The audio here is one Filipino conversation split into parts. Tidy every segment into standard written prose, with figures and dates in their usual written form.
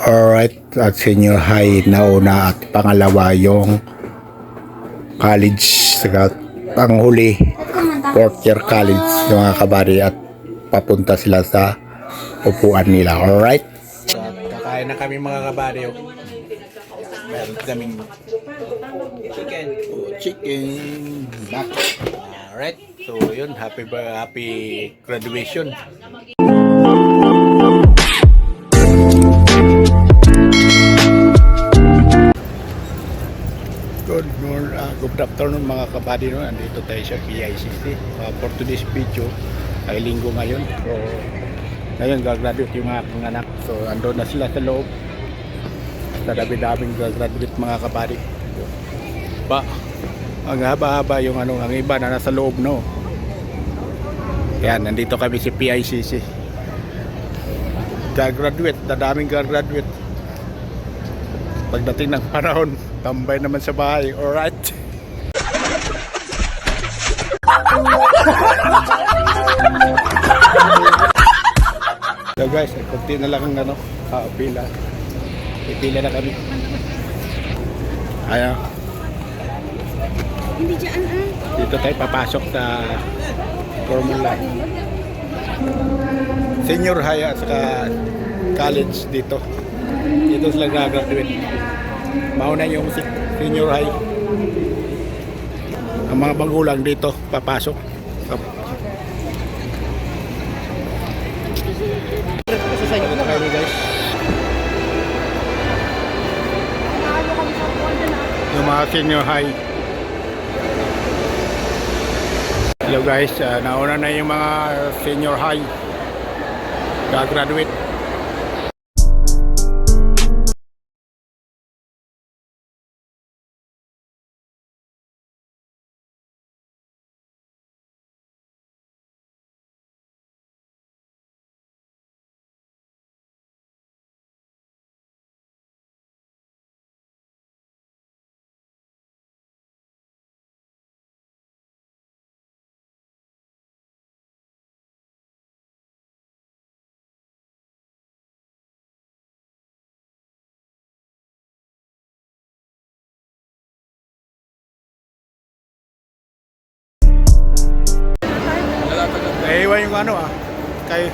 Alright, at senior high na una at pangalawa yung college, saka panghuli fourth year college yung mga kabady, at papunta sila sa upuan nila. Alright, kakain na kami mga kabady. Meron kaming chicken back. Alright, so yun, happy graduation. Good afternoon mga kabady, no? Andito tayo sa PICC. For today's video ay linggo ngayon. So ngayon gagraduate yung mga anak. So andun na sila sa loob. Sa dami-daming gagraduate mga kabady. Ang haba-haba yung ang iba na nasa loob, no? Yan, nandito kami sa PICC. Gagraduate, daming gagraduate. Pagdating ng panahon, tambay naman sa bahay. Alright. So guys, kunti na lang ang pila. Ipila na kami. Ayan. Hindi dyan Dito tayo papasok sa formula. Senior high at saka college dito. Dito sila graduate. Mauna yung senior high. Ang mga magulang dito papasok. Kami guys. Yung mga senior high. Hello guys, nauna na yung mga senior high. Gagraduate. Naiwan yung kay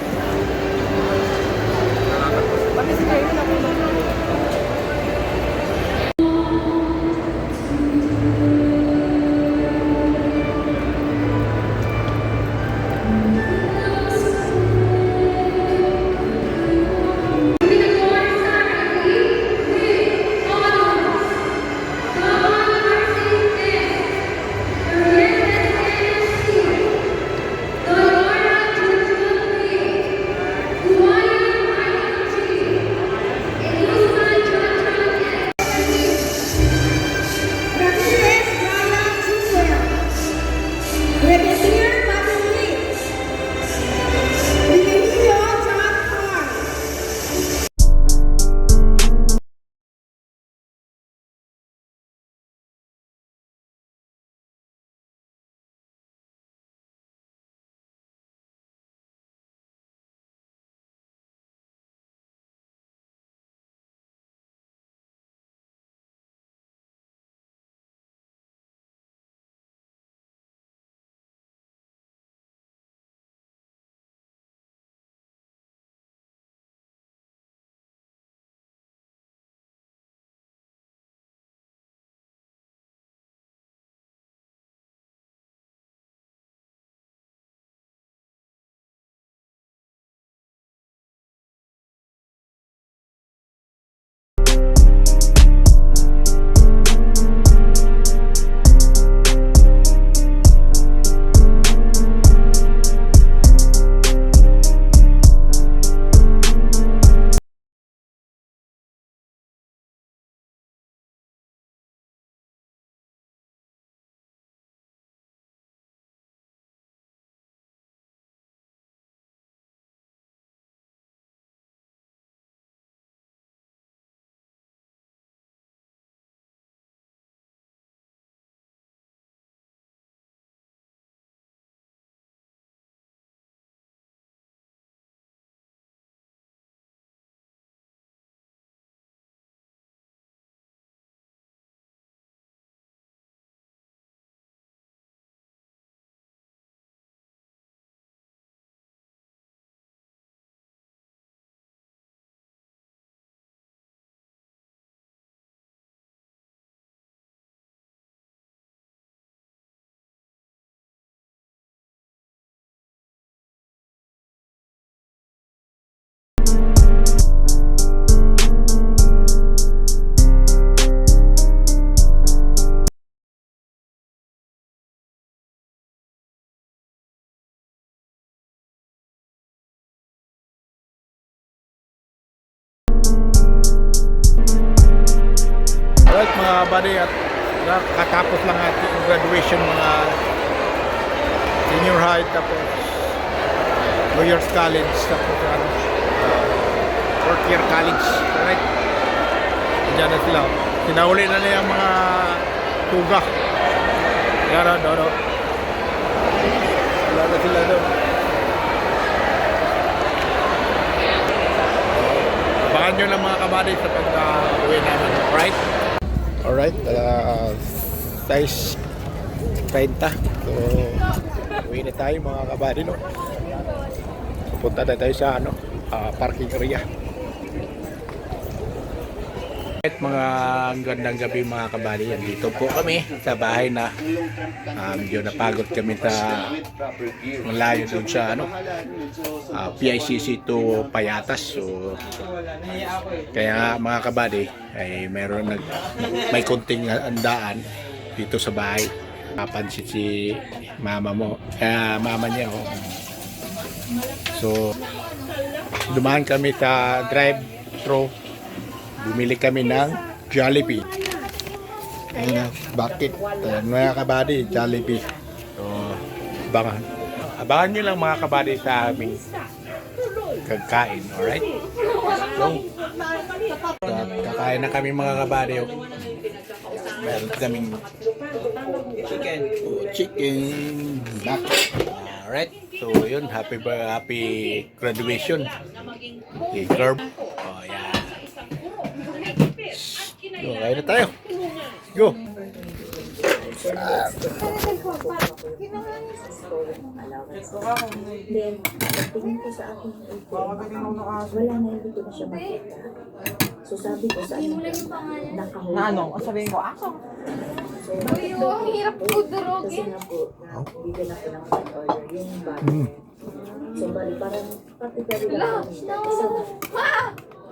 Alright mga buddy, at nakatapos lang ating graduation mga senior high, tapos Lawyers College, tapos fourth year college. Alright, dyan na sila. Sinahuli na nila yung mga tuga. Yan doon. Wala na sila doon. Abangan nyo lang mga kabady sa pagka-uwi namin. Alright, 6:30. So, uwi na tayo mga kabady, no? Pupunta na tayo sa parking area. At mga gandang gabi mga kabady, dito po kami sa bahay na medyo napagod kami sa malayo doon sa PICC to Payatas. So kaya mga kabady ay may konting andaan dito sa bahay. Napansin si mama niya. So dumaan kami sa drive-thru. Bumili kami ng Jollibee. Bakit? Mga kabady, Jollibee. So, abangan nyo lang mga kabady sa aming kagkain. Alright? So, kakain na kami mga kabady. Meron kaming chicken nuggets. Alright? So, yun. Happy graduation. Okay, curb. Oh, yeah. So, kain na tayo. Go! Then, tingin ko sa akin, wala na, hindi ko na siya makita. So sabi ko sa akin, nakahuli. Na ano? Sabihin ko, ako. So, ang hirap po kasi durugin. nga po, bigyan ako ng food order, yung bag. So bali, parang particularly lang kami.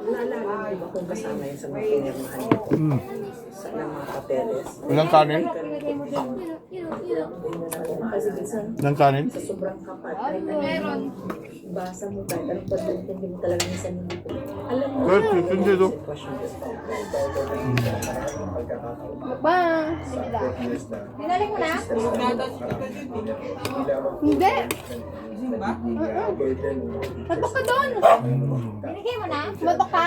Naalala mo ba kung kasama yun sa mga pinirmahan ko? Sa mga papeles. Walang kanin? Kasi minsan, Walang kanin? sa sobrang kapal, kahit ano, basa mo kahit anong pag-intindi mo talaga minsan hindi ko. Alam mo, Hindi to. sitwasyon gusto. Bang! Dinalik mo na? Hindi. Batok ka doon. Binigay mo na? Batok ka?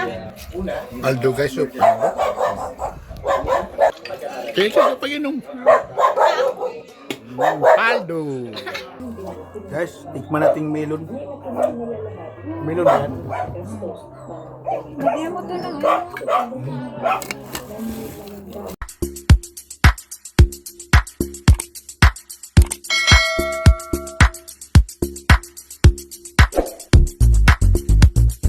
Aldo guys, so kaya siya pag-inom. Aldo. Guys, tikman nating melon. Melon yan. Hindi mo ito lang.